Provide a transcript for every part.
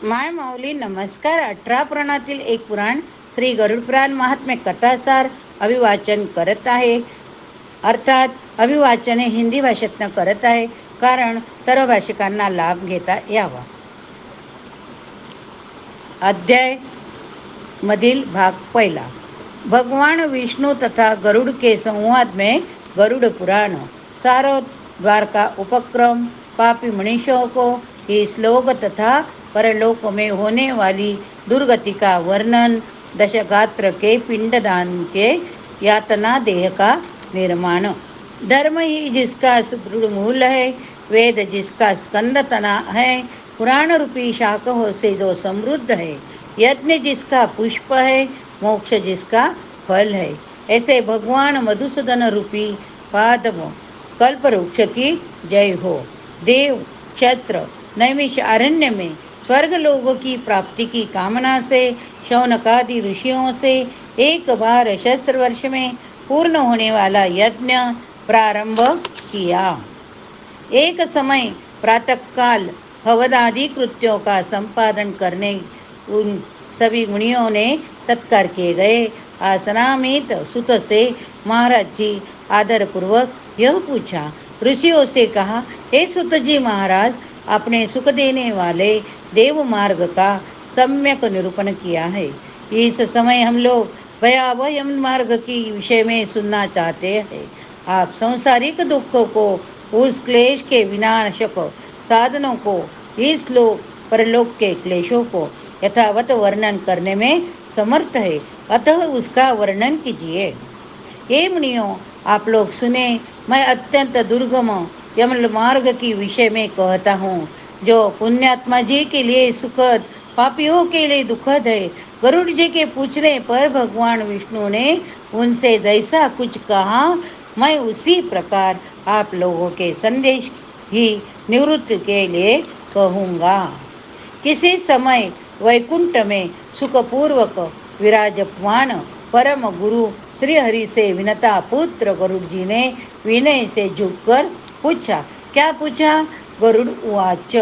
माय माऊली नमस्कार. 18 पुराणातील एक पुराण श्री गरुड पुराण महात्म्य कथासार अभिवाचन करत आहे. अर्थात अभिवाचन हे हिंदी भाषेतनं करत आहे, कारण सर्व भाषिकांना लाभ घेता यावा. अध्याय मधील भाग पहिला. भगवान विष्णु तथा गरुड़ के संवाद में गरुड़ पुराण. सारो द्वारका उपक्रम. पापी मनुष्यों को इस लोक तथा परलोक में होने वाली दुर्गति का वर्णन. दशगात्र के पिंडदान के यातना देह का निर्माण. धर्म ही जिसका सुदृढ़ मूल है, वेद जिसका स्कंद तना है, पुराण रूपी शाखों से जो समृद्ध है, यज्ञ जिसका पुष्प है, मोक्ष जिसका फल है, ऐसे भगवान मधुसूदन रूपी पादम कल्प वृक्ष की जय हो. देव क्षत्र नैमिष अरण्य में स्वर्ग लोगों की प्राप्ति की कामना से शौनकादि ऋषियों से एक बार शस्त्र वर्ष में पूर्ण होने वाला यज्ञ प्रारंभ किया. एक समय प्रातःकाल हवदादि कृत्यों का संपादन करने उन सभी मुनियों ने सत्कार किए गए. आसनामित सुत से महाराज जी आदर पूर्वक यह पूछा. ऋषियों से कहा, हे सुत जी महाराज, अपने सुख देने वाले देव मार्ग का सम्यक निरूपण किया है. इस समय हम लोग भयावह यम मार्ग की विषय में सुनना चाहते हैं. आप सांसारिक दुखों को, उस क्लेश के विनाशक साधनों को, इस लोक परलोक के क्लेशों को यथावत वर्णन करने में समर्थ है, अतः उसका वर्णन कीजिए. हे मुनियों, आप लोग सुने. मैं अत्यंत दुर्गम यमल मार्ग की विषय में कहता हूँ, जो पुण्यात्मा जी के लिए सुखद, पापियों के लिए दुखद है. गरुड़ जी के पूछने पर भगवान विष्णु ने उनसे जैसा कुछ कहा, मैं उसी प्रकार आप लोगों के संदेश ही निवृत्ति के लिए कहूँगा. किसी समय वैकुंठ में सुखपूर्वक विराजमान परम गुरु श्री हरि से विनता पुत्र गरुड़ जी ने विनय से झुककर पूछा. क्या पूछा? गरुड़ उवाच.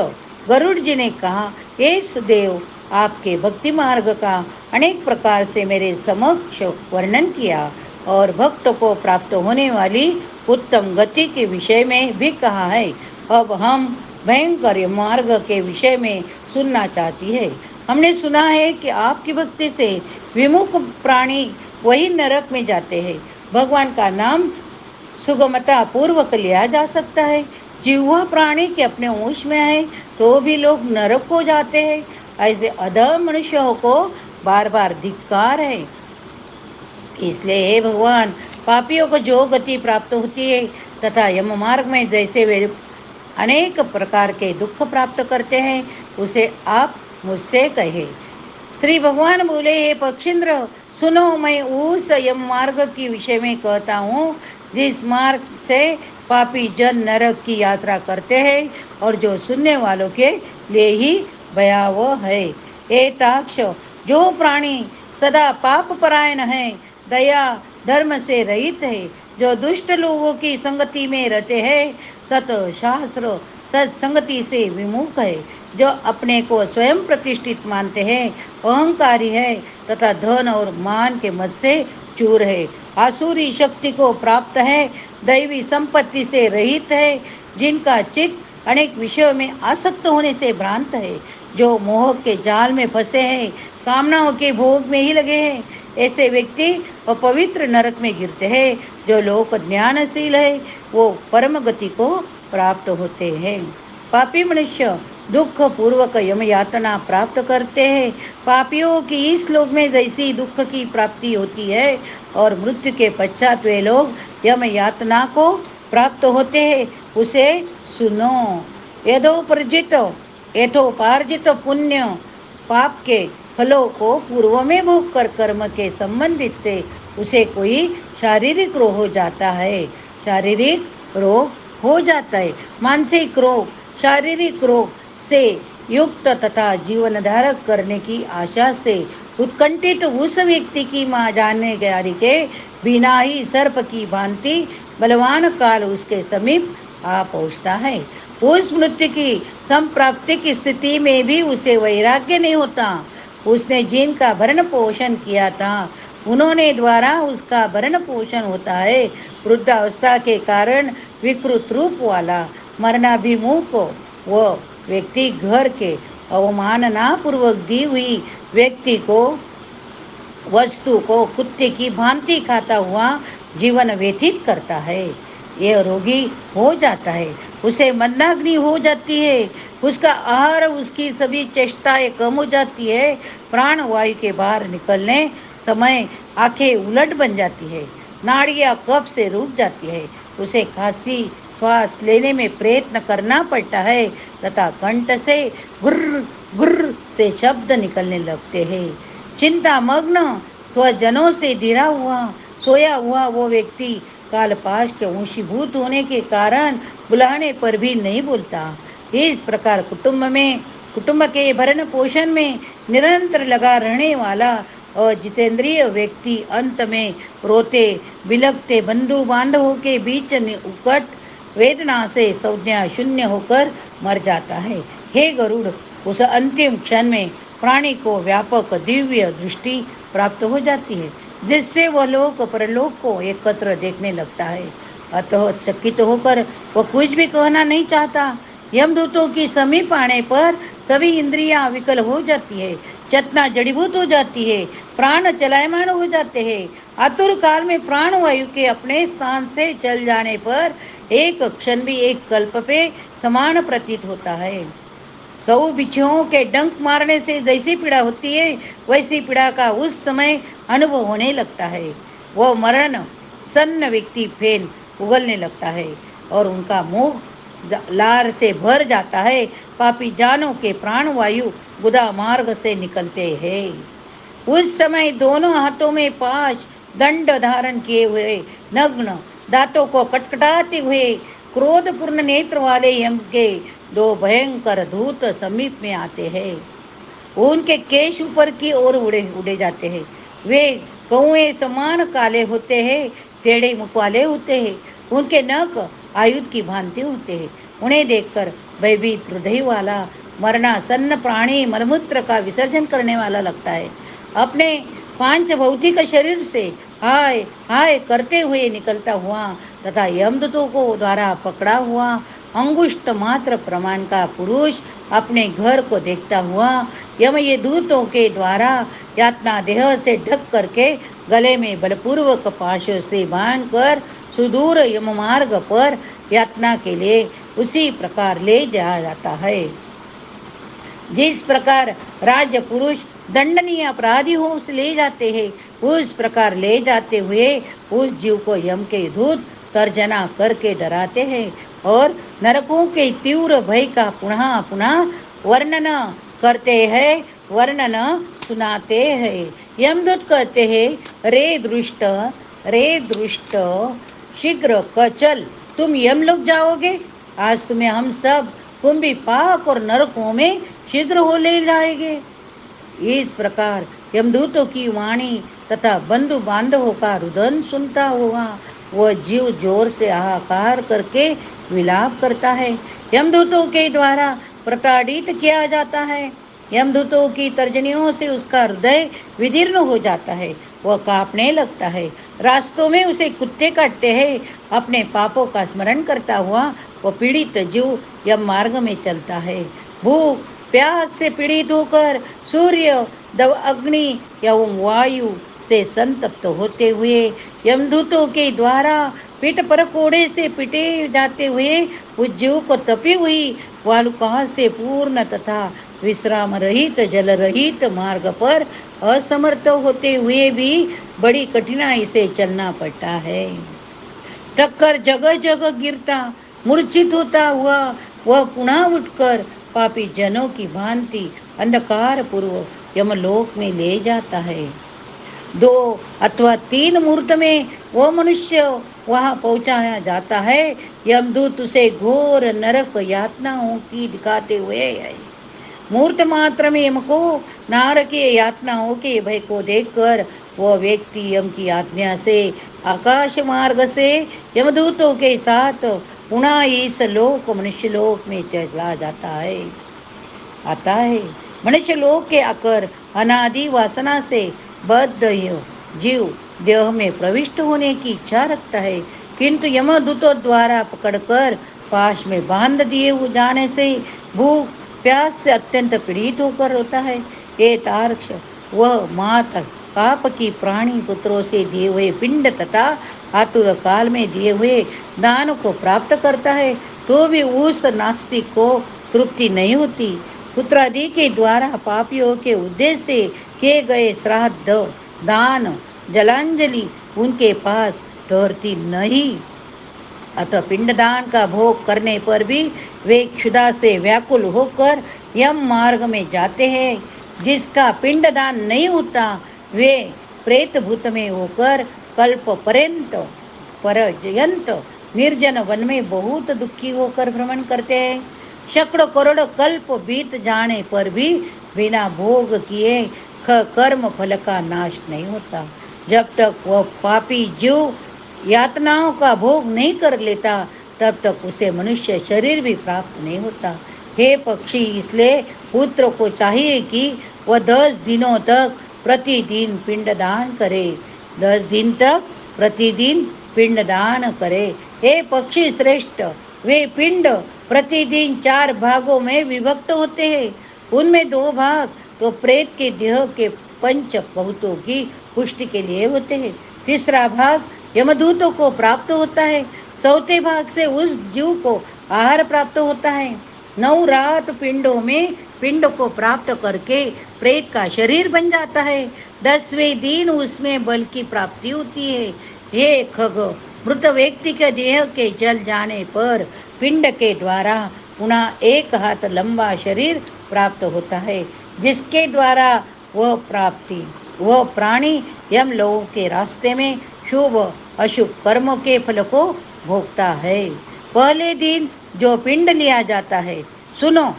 गरुड़ जी ने कहा, हे सुदेव, आपके भक्ति मार्ग का अनेक प्रकार से मेरे समक्ष वर्णन किया और भक्त को प्राप्त होने वाली उत्तम गति के विषय में भी कहा है. अब हम भयंकर मार्ग के विषय में सुनना चाहती है. हमने सुना है कि आपकी भक्ति से विमुख प्राणी वही नरक में जाते हैं. भगवान का नाम सुगमता पूर्वक लिया जा सकता है. जिह्वा प्राणी के अपने होश में है तो भी लोग नरक को जाते हैं. ऐसे अधम मनुष्यों को बार बार धिक्कार है. इसलिए हे भगवान, पापियों को जो गति प्राप्त होती है तथा यम मार्ग में जैसे वे अनेक प्रकार के दुख प्राप्त करते हैं, उसे आप मुझसे कहे. श्री भगवान बोले, हे पक्षींद्र, सुनो, मैं उस यम मार्ग के विषय में कहता हूँ जिस मार्ग से पापी जन नरक की यात्रा करते हैं और जो सुनने वालों के लिए ही भयावह है. हे ताक्ष, जो प्राणी सदा पाप परायण है, दया धर्म से रहित है, जो दुष्ट लोगों की संगति में रहते हैं, सत शास्त्र सत्संगति से विमुख है, जो अपने को स्वयं प्रतिष्ठित मानते हैं, अहंकारी है तथा धन और मान के मद से चूर है, आसुरी शक्ति को प्राप्त है, दैवी संपत्ति से रहित है, जिनका चित्त अनेक विषयों में आसक्त होने से भ्रांत है, जो मोह के जाल में फंसे हैं, कामनाओं के भोग में ही लगे हैं, ऐसे व्यक्ति अपवित्र नरक में गिरते हैं. जो लोक ज्ञानशील है वो परम गति को प्राप्त होते हैं. पापी मनुष्य दुख पूर्वक यम यातना प्राप्त करते हैं. पापियों की इस लोक में जैसी दुख की प्राप्ति होती है और मृत्यु के पश्चात वे लोग यम यातना को प्राप्त होते हैं, उसे सुनो. यथोपार्जित पुण्य पाप के फलों को पूर्व में भोग कर कर्म के संबंधित से उसे कोई शारीरिक रोग हो जाता है. शारीरिक रोग हो जाता है. मानसिक रोग, शारीरिक रोग से युक्त तथा जीवन धारक करने की आशा से उत्कंठित उस व्यक्ति की मां जानकारी के बिना ही सर्प की भांति बलवान काल उसके समीप आ पहुँचता है. उस मृत्यु की संप्राप्ति की स्थिति में भी उसे वैराग्य नहीं होता। उसने जिनका भरण पोषण किया था उन्होंने द्वारा उसका भरण पोषण होता है। वृद्धावस्था के कारण विकृत रूप वाला मरणाभिमुख वो व्यक्ति घर के अवमानना पूर्वक दी हुई व्यक्ति को वस्तु को कुत्ते की भांति खाता हुआ जीवन व्यतीत करता है। यह रोगी हो जाता है, उसे मंदाग्नि हो जाती है, उसका आहार उसकी सभी चेष्टाएं कम हो जाती है। प्राण वायु के बाहर निकलने समय आंखें उलट बन जाती है, नाड़ियां कफ से रुक जाती है, उसे खांसी श्वास लेने में प्रयत्न करना पड़ता है तथा कंठ से गुर्र गुर्र से शब्द निकलने लगते हैं। चिंता मग्न स्वजनों से घिरा हुआ सोया हुआ वो व्यक्ति कालपाश के वशीभूत होने के कारण बुलाने पर भी नहीं बोलता। इस प्रकार कुटुंब के भरण पोषण में निरंतर लगा रहने वाला अजितेंद्रिय व्यक्ति अंत में रोते बिलखते बंधु बांधवों के बीच उकट वेदना से संज्ञा शून्य होकर मर जाता है। हे गरुड़, उस अंतिम क्षण में प्राणी को व्यापक दिव्य दृष्टि प्राप्त हो जाती है, जिससे वह लोक परलोक को एकत्र देखने लगता है। अतः चकित होकर वह कुछ भी कहना नहीं चाहता। यमदूतों की समीप आने पर सभी इंद्रियां विकल हो जाती है, चेतना जड़ीभूत हो जाती है, प्राण चलायमान हो जाते हैं। आतुर काल में प्राण वायु के अपने स्थान से चल जाने पर एक क्षण भी एक कल्प पे समान प्रतीत होता है। 100 बिच्छुओं के डंक मारने से जैसी पीड़ा होती है वैसी पीड़ा का उस समय अनुभव होने लगता है। वह मरण सन्न व्यक्ति फेन उगलने लगता है और उनका मुख लार से भर जाता है। पापी जानों के प्राण वायु गुदा मार्ग से निकलते हैं। उस समय दोनों हाथों में पाश दंड धारण किए हुए नग्न दांतों को कटकटाते हुए क्रोधपूर्ण नेत्र वाले यम के 2 भयंकर दूत समीप में आते हैं। उनके केश ऊपर की ओर उड़े जाते हैं। वे कौए समान काले होते हैं, टेढ़े मुख वाले होते हैं, उनके नख आयुध की भांति होते हैं। उन्हें देखकर भयभीत हृदय वाला मरणासन्न प्राणी मलमूत्र का विसर्जन करने वाला लगता है। अपने पांच भौतिक शरीर से हाय हाय करते हुए निकलता हुआ तथा यमदूतों को द्वारा पकड़ा हुआ अंगुष्ठ मात्र प्रमाण का पुरुष अपने घर को देखता हुआ यम ये दूतों के द्वारा यातना देह से ढक करके गले में बलपूर्वक पाशों से बांध कर सुदूर यम मार्ग पर यातना के लिए उसी प्रकार ले जाया जाता है। जिस प्रकार राज्य पुरुष दंडनीय अपराधियों से ले जाते हैं उस प्रकार ले जाते हुए उस जीव को यम के दूत तर्जना करके डराते हैं और नरकों के तीव्र भय का पुनः पुनः वर्णन करते हैं, वर्णन सुनाते हैं। यमदूत कहते हैं, रे दृष्ट शीघ्र कचल, तुम यमलोक जाओगे। आज तुम्हें हम सब कुंभी पाक और नरकों में शीघ्र हो ले जाएंगे। इस प्रकार यमदूतों की वाणी तथा बंधु बांधवों का रुदन सुनता हुआ वह जीव जोर से हाहाकार करके विलाप करता है। यमदूतों के द्वारा प्रताड़ित किया जाता है। यमदूतों की तर्जनियों से उसका हृदय विदीर्ण हो जाता है, वह कांपने लगता है। रास्तों में उसे कुत्ते काटते हैं। अपने पापों का स्मरण करता हुआ वह पीड़ित जीव यम मार्ग में चलता है। भूख प्यास से पीड़ित होकर सूर्य दव अग्नि या वायु से संतप्त होते हुए यमदूतों के द्वारा पीठ पर कोड़े से पिटे जाते हुए उस जीव को तपी हुई वालुका से पूर्ण तथा विश्राम रहित जल रहित मार्ग पर असमर्थ होते हुए भी बड़ी कठिनाई से चलना पड़ता है। थककर जगह जगह गिरता मूर्छित होता हुआ वह पुनः उठकर पापी जनों की भांति अंधकार पूर्व यमलोक में ले जाता है। 2 अथवा 3 मुहूर्त में वह मनुष्य वहां पहुंचाया जाता है। यमदूत उसे घोर नरक यातनाओं की दिखाते हुए मुहूर्त मात्र में यम को नारकीय यातनाओं के भय को देखकर वह व्यक्ति यम की आज्ञा से आकाश मार्ग से यमदूतों के साथ पुनः इस लोक मनुष्य लोक में चला जाता है, आता है। मनुष्य लोक के आकर अनादि वासना से बद्ध जीव देह में प्रविष्ट होने की इच्छा रखता है, किंतु यमदूतों द्वारा पकड़कर पाश में बांध दिए जाने से भूख प्यास से अत्यंत पीड़ित होकर रोता है। ये तारक्ष वह माता पाप की प्राणी पुत्रों से दिए हुए पिंड तथा आतुर काल में दिए हुए दान को प्राप्त करता है, तो भी उस नास्तिक को तृप्ति नहीं होती। पुत्रादि के द्वारा पापियों के उद्देश्य से किए गए श्राद्ध दान जलांजलि उनके पास ठहरती नहीं। अतः पिंडदान का भोग करने पर भी वे क्षुधा से व्याकुल होकर यम मार्ग में जाते हैं। जिसका पिंडदान नहीं होता वे प्रेत भूत में होकर कल्प पर्यंत निर्जन वन में बहुत दुखी होकर भ्रमण करते हैं। सैकड़ों करोड़ कल्प बीत जाने पर भी बिना भोग किए कर्म फल का नाश नहीं होता। जब तक वह पापी जीव यातनाओं का भोग नहीं कर लेता तब तक उसे मनुष्य शरीर भी प्राप्त नहीं होता। हे पक्षी, इसलिए पुत्र को चाहिए कि वह 10 दिनों तक प्रतिदिन पिंडदान करे। 10 दिन तक प्रतिदिन पिंडदान करे। हे पक्षी श्रेष्ठ, वे पिंड प्रतिदिन 4 भागों में विभक्त होते हैं। उनमें 2 भाग तो प्रेत के देह के पंच बहुतों की पुष्टि के लिए होते हैं। तीसरा भाग यमदूतों को प्राप्त होता है। चौथे भाग से उस जीव को आहार प्राप्त होता है। 9 रात पिंडों में पिंड को प्राप्त करके प्रेत का शरीर बन जाता है। 10वें दिन उसमें बल की प्राप्ति होती है। ये खग, मृत व्यक्ति के देह के जल जाने पर पिंड के द्वारा पुनः 1 हाथ लंबा शरीर प्राप्त होता है, जिसके द्वारा वह प्राणी यम लोगों के रास्ते में शुभ अशुभ कर्मों के फल को भोगता है। पहले दिन जो पिंड लिया जाता है, सुनो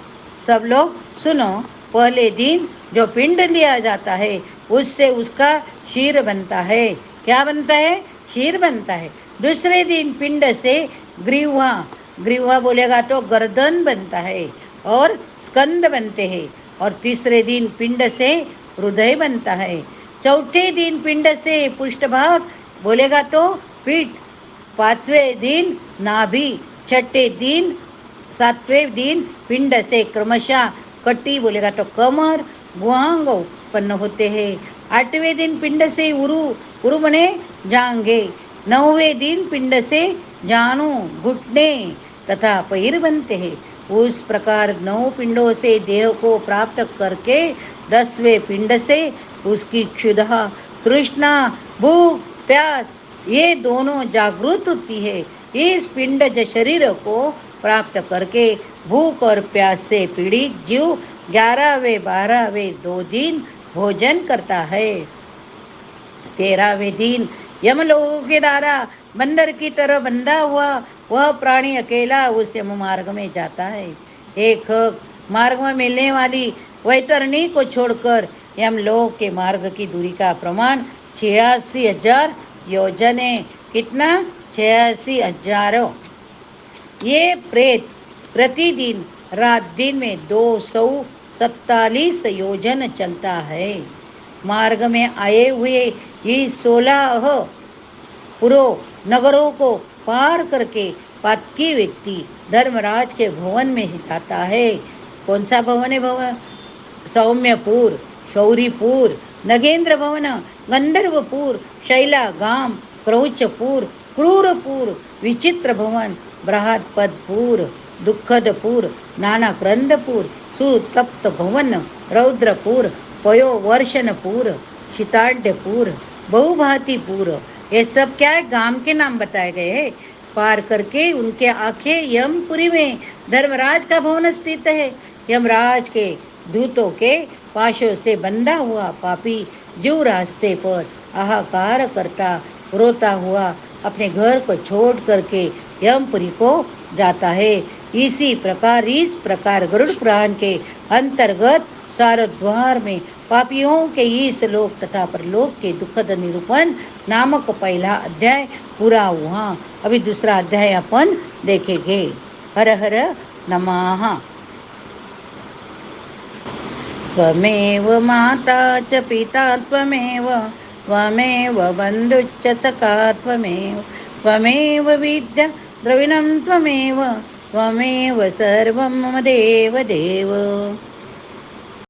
सब लोग सुनो, पहले दिन जो पिंड लिया जाता है उससे उसका शीर बनता है। क्या बनता है? शीर बनता है। दूसरे दिन पिंड से ग्रीवा बोलेगा तो गर्दन बनता है और स्कंद बनते हैं। और तीसरे दिन पिंड से हृदय बनता है। चौथे दिन पिंड से पृष्ठभाग बोलेगा तो पीठ। 5वें दिन नाभि। 6ठे दिन 7वें दिन पिंड से क्रमशः कटी बोलेगा तो कमर गुहांग उत्पन्न होते हैं। 8वें दिन पिंड से उरु बने जांघे। 9वें दिन पिंड से जानू घुटने तथा पैर बनते हैं। उस प्रकार 9 पिंडों से देह को प्राप्त करके 10वें पिंड से उसकी क्षुधा तृष्णा भूख प्यास ये दोनों जागृत होती है। इस पिंडज शरीर को प्राप्त करके भूख और प्यास से पीड़ित जीव 11वें 12वें 2 दिन भोजन करता है। 13वें दिन यमलोक के द्वारा बंदर की तरह बंधा हुआ वह प्राणी अकेला उस यम मार्ग में जाता है। एक मार्ग में मिलने वाली वैतरणी को छोड़कर यमलोक के मार्ग की दूरी का प्रमाण 86,000 योजन है। कितना? 86,000। ये प्रेत प्रतिदिन रात दिन में 247 योजन चलता है। मार्ग में आए हुए ये 16 पुरो नगरों को पार करके पातकी व्यक्ति धर्मराज के भवन में जाता है। कौन सा भवन है? भवन सौम्यपुर, शौरीपुर, नगेंद्र भवन, गंधर्वपुर, शैलागाम, क्रौचपुर, क्रूरपुर, विचित्र भवन, बृहत्पदपुर, दुखदपुर, नानाक्रंदपुर, सुतप्त भवन, रौद्रपुर, पयोवर्षणपुर, शीताढ़पुर, बहुभातिपुर, ये सब क्या है? गांव के नाम बताए गए हैं। पार करके उनके आंखें यमपुरी में धर्मराज का भवन स्थित है। यमराज के दूतों के पाशों से बंधा हुआ पापी जीव रास्ते पर हाहाकार करता रोता हुआ अपने घर को छोड़ करके यमपुरी को जाता है। इस प्रकार गरुड़ पुराण के अंतर्गत सारद्वार में पापियों के इस लोक तथा परलोक के दुखद निरूपण नामक पहला अध्याय पूरा हुआ। अभी दूसरा अध्याय अपन देखेंगे। हर हर नमः। त्वमेव माता च पिता त्वमेव त्वमेव बन्धुश्च सखा त्वमेव विद्या द्रविणं त्वमेव सर्वं मम देव देव।